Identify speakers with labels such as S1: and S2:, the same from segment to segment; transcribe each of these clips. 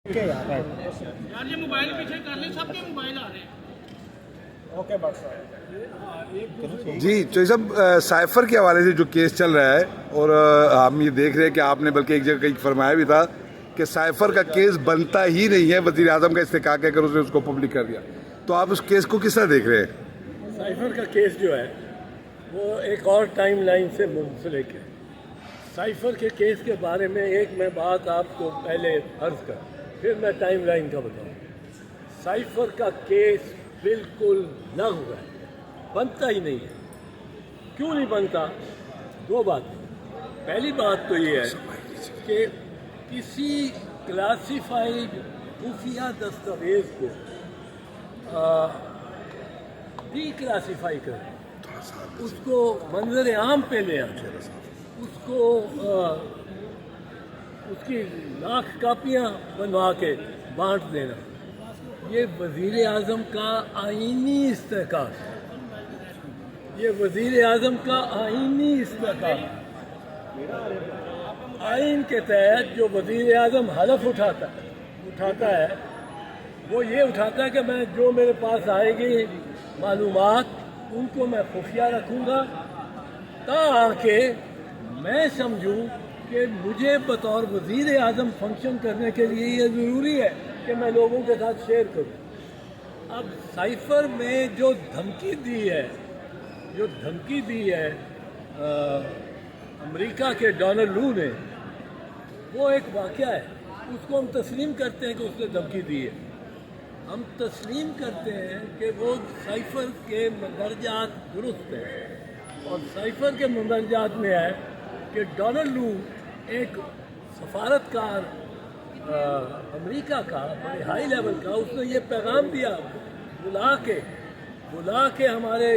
S1: یار یہ موبائل پیچھے کر لیں، سب کے موبائل آ رہے ہیں۔
S2: جی چوہدری صاحب، سائفر کے حوالے سے جو کیس چل رہا ہے اور ہم یہ دیکھ رہے ہیں کہ آپ نے بلکہ ایک جگہ کہیں فرمایا بھی تھا کہ سائفر کا کیس بنتا ہی نہیں ہے، وزیر اعظم کا استحقاق ہے اگر اس نے اس کو پبلک کر دیا، تو آپ اس کیس کو کس طرح دیکھ رہے ہیں؟
S3: سائفر کا کیس جو ہے وہ ایک اور ٹائم لائن سے منسلک ہے۔ سائفر کے کیس کے بارے میں ایک میں بات آپ کو پہلے عرض کر، پھر میں ٹائم لائن کا بتاؤں۔ سائفر کا کیس بالکل لغو ہے، بنتا ہی نہیں ہے۔ کیوں نہیں بنتا؟ دو باتیں۔ پہلی بات تو یہ ہے کہ کسی کلاسیفائڈ خفیہ دستاویز کو ڈی کلاسیفائی کریں، اس کو منظر عام پہ لے آئیں، اس کو اس کی لاکھ کاپیاں بنوا کے بانٹ دینا، یہ وزیر اعظم کا آئینی استحقاق ہے۔ یہ وزیر اعظم کا آئینی استحقاق ہے۔ آئین کے تحت جو وزیر اعظم حلف اٹھاتا ہے وہ یہ اٹھاتا ہے کہ میں جو میرے پاس آئے گی معلومات ان کو میں خفیہ رکھوں گا تاکہ میں سمجھوں کہ مجھے بطور وزیر اعظم فنکشن کرنے کے لیے یہ ضروری ہے کہ میں لوگوں کے ساتھ شیئر کروں۔ اب سائفر میں جو دھمکی دی ہے امریکہ کے ڈونلڈ لو نے، وہ ایک واقعہ ہے، اس کو ہم تسلیم کرتے ہیں کہ اس نے دھمکی دی ہے۔ ہم تسلیم کرتے ہیں کہ وہ سائفر کے مندرجات درست ہیں، اور سائفر کے مندرجات میں ہے کہ ڈونلڈ لو ایک سفارتکار امریکہ کا بڑے ہائی لیول کا، اس نے یہ پیغام دیا بلا کے ہمارے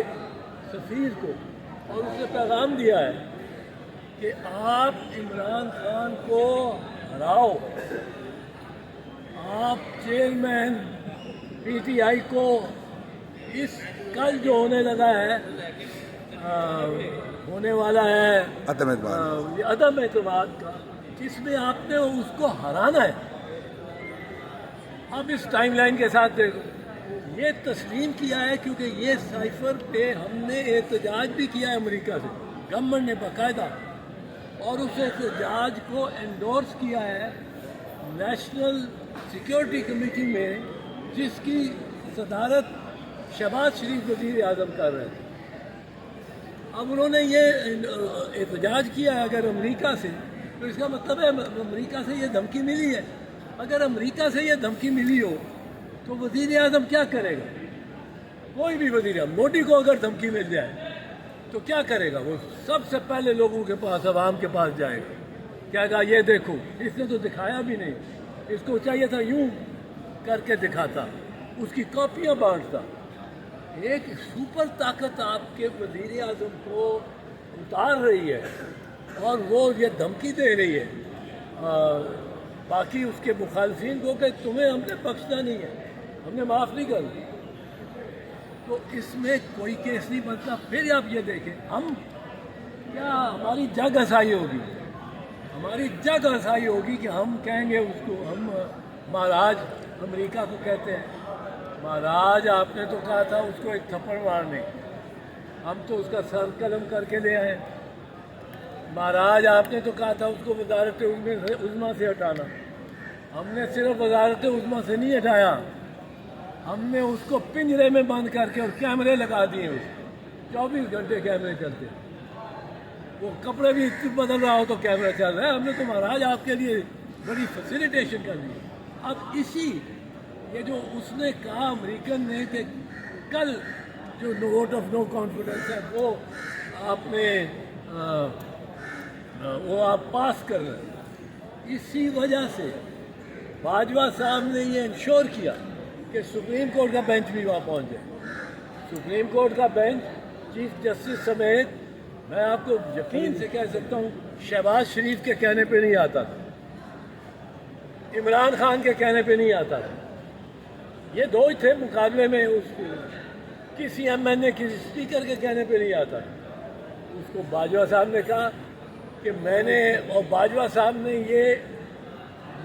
S3: سفیر کو، اور اس نے پیغام دیا ہے کہ آپ عمران خان کو ہراؤ، آپ چیئرمین پی ٹی آئی کو اس کل جو ہونے والا ہے عدم اعتماد کا، جس میں آپ نے اس کو ہرانا ہے۔ اب اس ٹائم لائن کے ساتھ دیکھو، یہ تسلیم کیا ہے کیونکہ یہ سائفر پہ ہم نے احتجاج بھی کیا ہے امریکہ سے، گورنمنٹ نے باقاعدہ، اور اس احتجاج کو انڈورس کیا ہے نیشنل سیکیورٹی کمیٹی میں، جس کی صدارت شہباز شریف وزیر اعظم کر رہے تھے۔ اب انہوں نے یہ احتجاج کیا ہے اگر امریکہ سے، تو اس کا مطلب ہے امریکہ سے یہ دھمکی ملی ہے۔ اگر امریکہ سے یہ دھمکی ملی ہو تو وزیر اعظم کیا کرے گا؟ کوئی بھی وزیر اعظم، مودی کو اگر دھمکی مل جائے تو کیا کرے گا؟ وہ سب سے پہلے لوگوں کے پاس، عوام کے پاس جائے گا، کہے گا یہ دیکھو، اس نے تو دکھایا بھی نہیں، اس کو چاہیے تھا یوں کر کے دکھاتا، اس کی کاپیاں بانٹتا۔ ایک سپر طاقت آپ کے وزیر اعظم کو اتار رہی ہے اور وہ یہ دھمکی دے رہی ہے باقی اس کے مخالفین کو کہ تمہیں ہم نے بخشنا نہیں ہے، ہم نے معاف نہیں کرنا، تو اس میں کوئی کیس نہیں بنتا۔ پھر آپ یہ دیکھیں، ہم کیا ہماری جگ ہنسائی ہوگی کہ ہم کہیں گے اس کو، ہم مہاراج امریکہ کو کہتے ہیں مہاراج آپ نے تو کہا تھا اس کو ایک تھپڑ مارنے، ہم تو اس کا سر قلم کر کے لے آئے۔ مہاراج آپ نے تو کہا تھا اس کو وزارت عظمیٰ سے ہٹانا، ہم نے صرف وزارت عظمیٰ سے نہیں ہٹایا، ہم نے اس کو پنجرے میں بند کر کے اور کیمرے لگا دیے، اس 24 گھنٹے کیمرے چلتے، وہ کپڑے بھی بدل رہا ہو تو کیمرہ چل رہا ہے۔ ہم نے تو مہاراج آپ کے لیے بڑی فیسیلیٹیشن کر دی۔ اب یہ جو اس نے کہا امریکن نے کہ کل جو ووٹ آف نو کانفیڈنس ہے وہ آپ پاس کر رہے ہیں، اسی وجہ سے باجوہ صاحب نے یہ انشور کیا کہ سپریم کورٹ کا بینچ بھی وہاں پہنچ جائے۔ سپریم کورٹ کا بینچ چیف جسٹس سمیت، میں آپ کو یقین سے کہہ سکتا ہوں، شہباز شریف کے کہنے پہ نہیں آتا تھا، عمران خان کے کہنے پہ نہیں آتا تھا، یہ دو ہی تھے مقابلے میں، کسی ایم این اے کسی اسپیکر کے کہنے پہ نہیں آتا تھا۔ اس کو باجوہ صاحب نے کہا کہ میں نے، اور باجوہ صاحب نے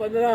S3: 15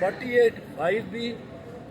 S3: 48 5B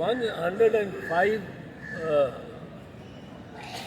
S3: 105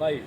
S3: 5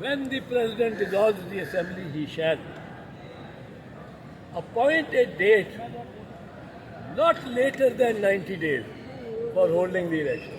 S3: When the president dissolves the assembly, he shall appoint a date not later than 90 days for holding the election.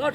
S3: not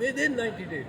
S3: within 90 days,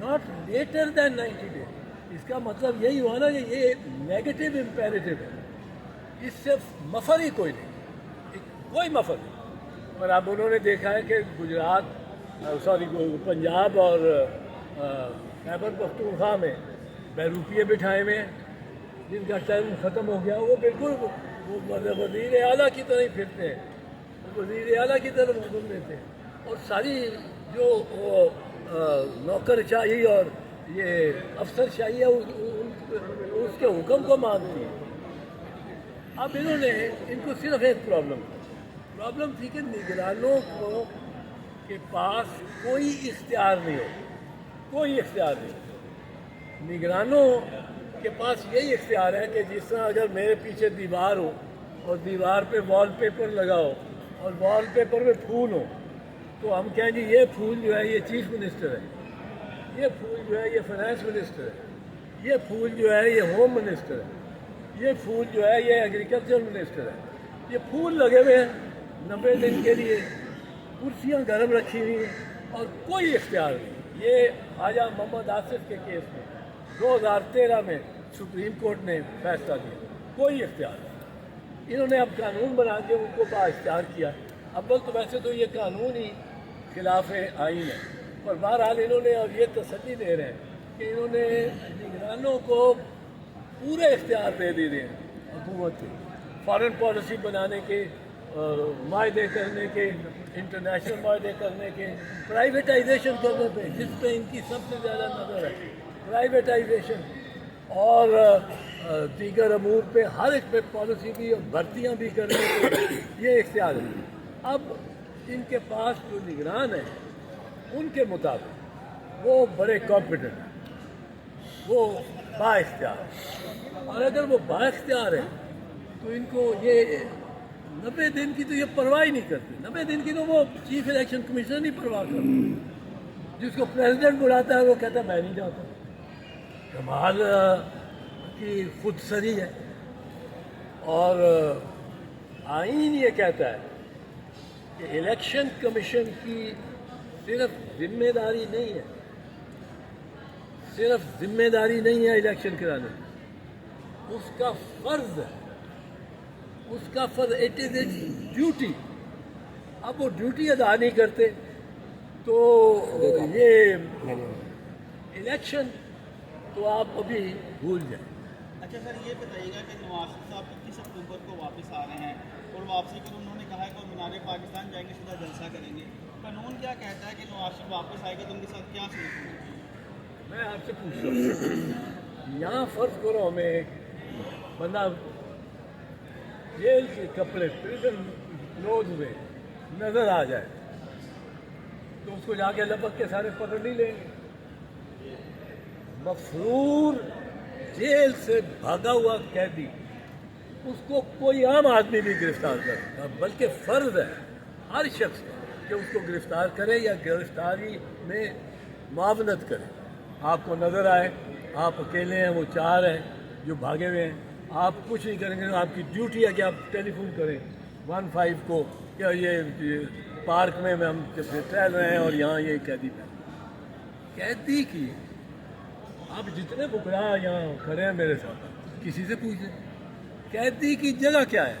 S3: not later than 90 days। اس کا مطلب یہی ہوا نا کہ یہ نیگیٹو امپیریٹو ہے، اس سے مفر ہی کوئی نہیں، کوئی مفر نہیں۔ اور اب انہوں نے دیکھا ہے کہ پنجاب اور خیبر پختونخوا میں بہروپیے بٹھائے ہوئے ہیں جن کا ٹرم ختم ہو گیا، وہ بالکل وہ وزیر اعلیٰ کی طرح ہی پھرتے ہیں، وزیر اعلیٰ کی طرح حکم دیتے ہیں، اور ساری جو نوکر شاہی اور یہ افسر شاہی ہے اس کے حکم کو مانتی ہے۔ اب انہوں نے ان کو صرف ایک پرابلم تھی کہ نگرانوں کو کے پاس کوئی اختیار نہیں ہو، کوئی اختیار نہیں۔ نگرانوں کے پاس یہی اختیار ہے کہ جس طرح اگر میرے پیچھے دیوار ہو اور دیوار پہ وال پیپر لگا ہو اور وال پیپر میں پھول ہو تو ہم کہیں جی یہ پھول جو ہے یہ چیف منسٹر ہے، یہ پھول جو ہے یہ فائنانس منسٹر ہے، یہ پھول جو ہے یہ ہوم منسٹر ہے، یہ پھول جو ہے یہ ایگریکلچر منسٹر ہے۔ یہ پھول لگے ہوئے ہیں 90 دن کے لیے، کرسیاں گرم رکھی ہوئی ہیں اور کوئی اختیار نہیں۔ یہ خواجہ محمد آصف کے کیس میں 2013 میں سپریم کورٹ نے فیصلہ دیا، کوئی اختیار نہیں۔ انہوں نے اب قانون بنا کے ان کو بااختیار کیا۔ اول تو ویسے تو یہ قانون ہی خلاف آئین ہے، اور بہرحال انہوں نے اب یہ تسلی دے رہے ہیں کہ انہوں نے نگرانوں کو پورے اختیار دے دیے ہیں حکومت کے، فارن پالیسی بنانے کے، معاہدے کرنے کے، انٹرنیشنل معاہدے کرنے کے، پرائیویٹائزیشن کرنے پہ جس پہ ان کی سب سے زیادہ نظر ہے، پرائیویٹائزیشن اور دیگر امور پہ ہر ایک پہ پالیسی بھی اور بھرتیاں بھی کرنے کے یہ اختیار ہے۔ اب ان کے پاس جو نگران ہیں ان کے مطابق وہ بڑے کمپیٹنٹ ہیں، وہ با اختیار ہیں، اور اگر وہ با اختیار ہیں تو ان کو یہ 90 دن کی تو یہ پرواہ ہی نہیں کرتے، 90 دن کی تو وہ چیف الیکشن کمیشنر نہیں پرواہ کرتے، جس کو پریزیڈنٹ بلاتا ہے وہ کہتا ہے میں نہیں جاتا۔ کمال کی خود سری ہے، اور آئین یہ کہتا ہے کہ الیکشن کمیشن کی صرف ذمہ داری نہیں ہے، صرف ذمہ داری نہیں ہے الیکشن کرانے کی، اس کا فرض ہے، اس کا فرض، اٹ از اے ڈیوٹی۔ اب وہ ڈیوٹی ادا نہیں کرتے تو یہ الیکشن تو آپ ابھی بھول جائیں۔
S4: اچھا سر، یہ بتائیے گا کہ نواز شریف صاحب 21 اکتوبر کو واپس آ رہے ہیں اور واپسی کے انہوں نے کہا ہے کہ وہ مینار پاکستان جائیں گے، سیدھا جلسہ کریں گے۔ قانون کیا کہتا ہے کہ نواز شریف واپس آئے گا تو ان کے ساتھ کیا سلوک ہونا چاہیے؟
S3: میں آپ سے پوچھتا ہوں، یہاں فرض کرو ہمیں ایک بندہ جیل کے کپڑے پریزن کلوز میں نظر آ جائے تو اس کو جا کے لپک کے سارے پکڑ نہیں لیں گے؟ مفرور جیل سے بھاگا ہوا قیدی اس کو کوئی عام آدمی بھی گرفتار کر سکتا، بلکہ فرض ہے ہر شخص کہ اس کو گرفتار کرے یا گرفتاری میں معاونت کرے۔ آپ کو نظر آئے آپ اکیلے ہیں، وہ 4 ہیں جو بھاگے ہوئے ہیں، آپ کچھ نہیں کریں گے، آپ کی ڈیوٹی ہے کہ آپ ٹیلی فون کریں 15 کو کہ یہ پارک میں ہم ٹہل رہے ہیں اور یہاں یہ قیدی کی آپ جتنے بکرا یہاں کھڑے ہیں میرے ساتھ کسی سے پوچھیں قیدی کی جگہ کیا ہے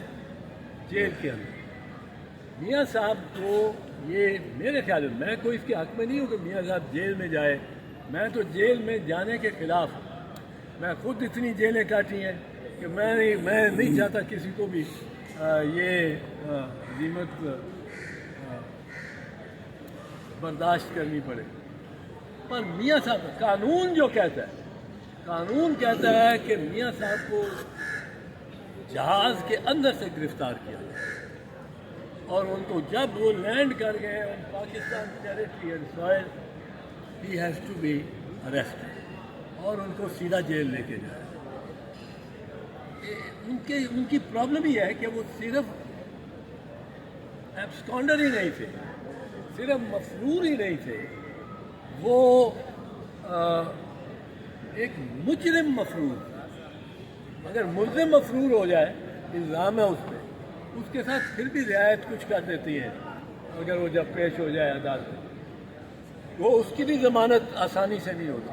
S3: جیل کے اندر۔ میاں صاحب کو یہ میرے خیال میں کوئی اس کے حق میں نہیں ہوں کہ میاں صاحب جیل میں جائے، میں تو جیل میں جانے کے خلاف ہوں۔ میں خود اتنی جیلیں کاٹی ہیں کہ میں نہیں چاہتا کسی کو بھی یہ عظیمت برداشت کرنی پڑے۔ پر میاں صاحب قانون جو کہتا ہے، قانون کہتا ہے کہ میاں صاحب کو جہاز کے اندر سے گرفتار کیا اور ان کو جب وہ لینڈ کر گئے in Pakistan territory and soil he has to be arrested اور ان کو سیدھا جیل لے کے جائے۔ ان کی پرابلم یہ ہے کہ وہ صرف ایبسکانڈر ہی نہیں تھے، صرف مفرور ہی نہیں تھے، وہ ایک مجرم مفرور۔ اگر ملزم مفرور ہو جائے الزام ہے اس پہ، اس کے ساتھ پھر بھی رعایت کچھ کر دیتی ہے، اگر وہ جب پیش ہو جائے عدالت میں وہ اس کی بھی ضمانت آسانی سے نہیں ہوتی۔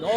S3: 9